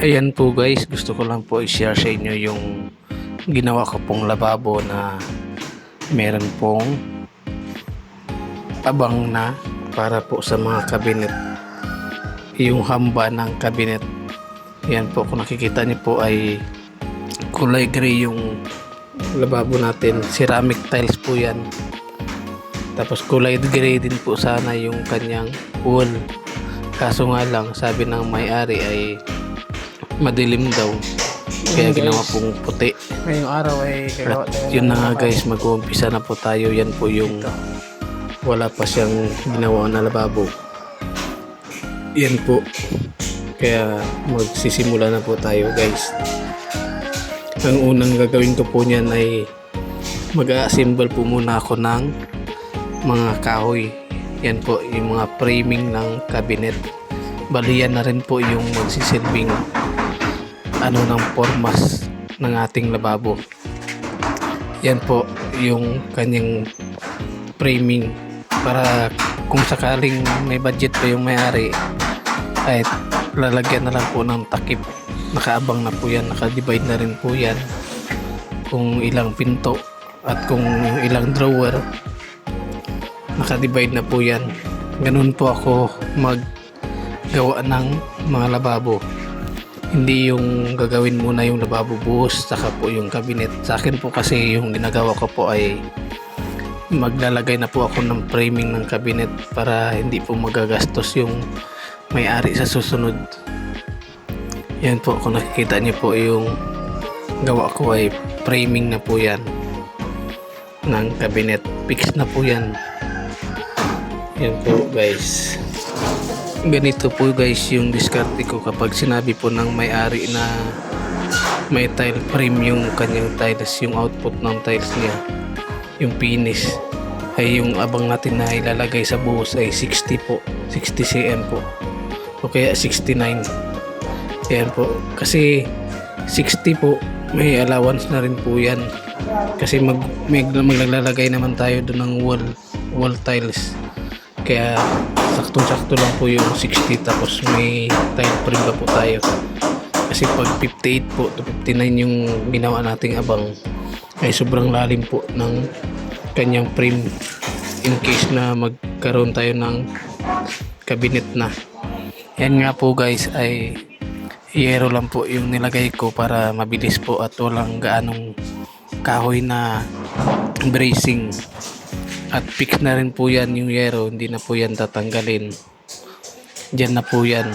Ayan po guys, gusto ko lang po i-share sa inyo yung ginawa ko pong lababo na meron pong abang na para po sa mga cabinet. Yung hamba ng cabinet. Ayan po, kung nakikita niyo po ay kulay gray yung lababo natin. Ceramic tiles po yan. Tapos kulay gray din po sana yung kanyang wall. Kaso nga lang, sabi ng may-ari ay madilim daw, kaya ginawa pong puti. Ngayong araw ay gagawa At tayo yun na nga lababo. guys, mag-uumpisa na po tayo. Yan po yung wala pa siyang ginawa na lababo. Yan po, kaya magsisimula na po tayo guys. Ang unang gagawin ko po niyan ay mag-a-assemble po muna ako ng mga kahoy. Yan po yung mga framing ng cabinet. Bali yan na rin po yung magsisilbing ng formas ng ating lababo. Yan po yung kanyang framing para kung sakaling may budget pa yung may-ari ay lalagyan na lang po ng takip. Nakaabang na po yan, nakadivide na rin po yan kung ilang pinto at kung ilang drawer, nakadivide na po yan. Ganun po ako maggawa ng mga lababo. Hindi yung gagawin muna yung lababo buhos saka po yung cabinet. Sa akin po kasi yung ginagawa ko po ay maglalagay na po ako ng framing ng cabinet para hindi po magagastos yung may-ari sa susunod. Yan po, kung nakikita niyo po yung gawa ko ay framing na po yan ng cabinet. Fix na po yan. Yan po guys. Ganito po guys yung diskarte ko kapag sinabi po ng may-ari na may tile frame yung kanyang tiles, yung output ng tiles niya, yung finish ay yung abang natin na ilalagay sa buhos ay 60 po, 60 cm po o kaya 69. Yan po, kasi 60 po may allowance na rin po yan kasi maglalagay naman tayo doon ng wall tiles, kaya saktong-sakto lang po yung 60 tapos may tile frame pa po tayo. Kasi pag 58 po to 59 yung ginawa nating abang ay sobrang lalim po ng kanyang frame in case na magkaroon tayo ng cabinet na. Yan nga po guys ay yero lang po yung nilagay ko para mabilis po at walang gaanong kahoy na bracing. At fix na rin po yan yung yero, hindi na po yan tatanggalin. Diyan na po yan,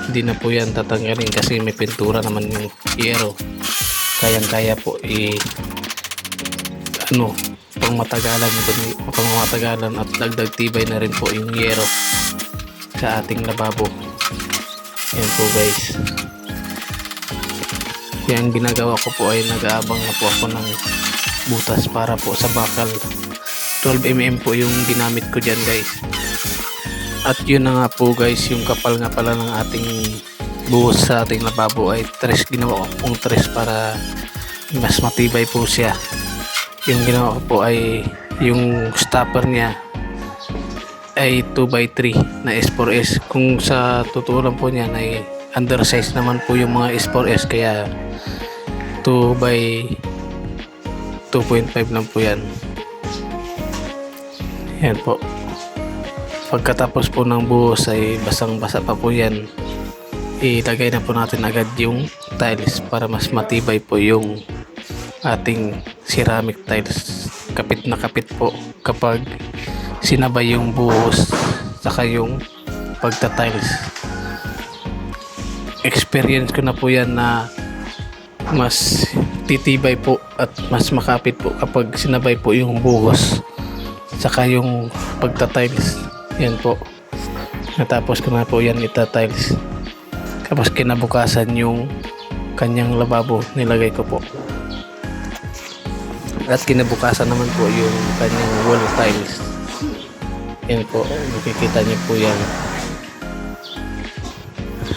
hindi na po yan tatanggalin kasi may pintura naman yung yero. Kayang-kaya po pangmatagalan at dagdag tibay na rin po yung yero sa ating lababo. Yan po guys. Yan ginagawa ko po ay nag-aabang na po ako ng butas para po sa bakal. 12mm po yung ginamit ko dyan guys. At yun na nga po guys, yung kapal nga pala ng ating buhos sa ating lababo ay tres, ginawa ko pong tres para mas matibay po siya. Yung ginawa ko po ay yung stopper niya ay 2x3 na S4S. Kung sa totoo lang po niyan ay undersize naman po yung mga S4S, kaya 2x2.5 lang po yan. Yan po. Pagkatapos po ng buhos ay basang-basa pa po yan. Ilagay na po natin agad yung tiles para mas matibay po yung ating ceramic tiles. Kapit na kapit po kapag sinabay yung buhos saka yung pagta-tiles. Experience ko na po yan na mas titibay po at mas makapit po kapag sinabay po yung buhos saka yung pagta-tiles. Yan po, natapos ko na po yan ita-tiles. Tapos kinabukasan yung kanyang lababo nilagay ko po, at kinabukasan naman po yung kanyang wall tiles. Yan po, makikita niyo po yan,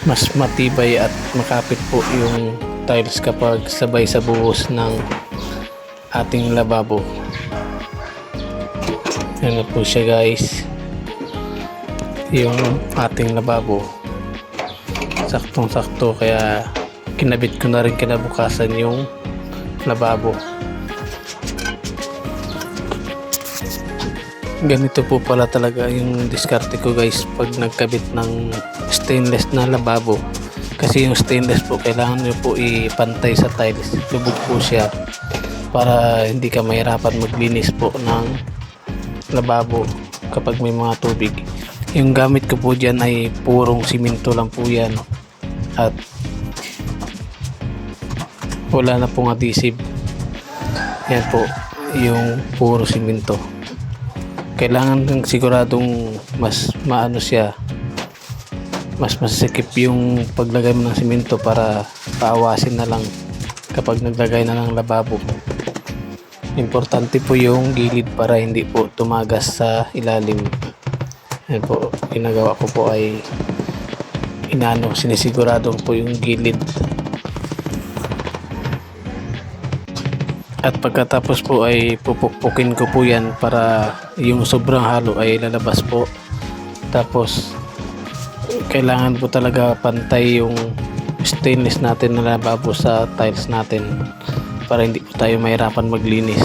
mas matibay at makapit po yung tiles kapag sabay sa buhos ng ating lababo. Yan na po siya guys, yung ating lababo. Saktong sakto, kaya kinabit ko na rin kinabukasan yung lababo. Ganito po pala talaga yung diskarte ko guys pag nagkabit ng stainless na lababo. Kasi yung stainless po kailangan nyo po ipantay sa tiles. Lubog po siya para hindi ka mahirapan maglinis po ng lababo kapag may mga tubig. Yung gamit ko po dyan ay purong simento lang po yan at wala na pong adhesive. Yan po yung puro simento. Kailangan kang siguradong mas maano siya, mas masikip yung paglagay mo ng simento para paawasin na lang kapag naglagay na ng lababo. Importante po yung gilid para hindi po tumagas sa ilalim. Yan po, ginagawa ko po ay sinisigurado po yung gilid. At pagkatapos po ay pupukpukin ko po yan para yung sobrang halo ay lalabas po. Tapos kailangan po talaga pantay yung stainless natin na lababo sa tiles natin para hindi po tayo mahirapan maglinis.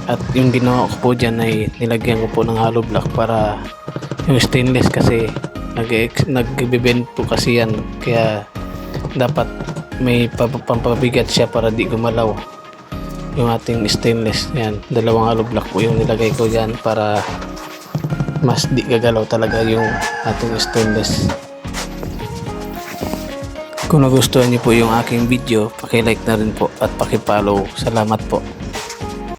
At yung ginawa ko po dyan ay nilagyan ko po ng hollow block para yung stainless kasi nag-bend po kasi yan, kaya dapat may pampabigat siya para di gumalaw yung ating stainless. Yan, dalawang hollow block po yung nilagay ko dyan para mas di gagalaw talaga yung ating stainless. Kung nagustuhan niyo po yung aking video, paki-like na rin po at paki-follow. Salamat po.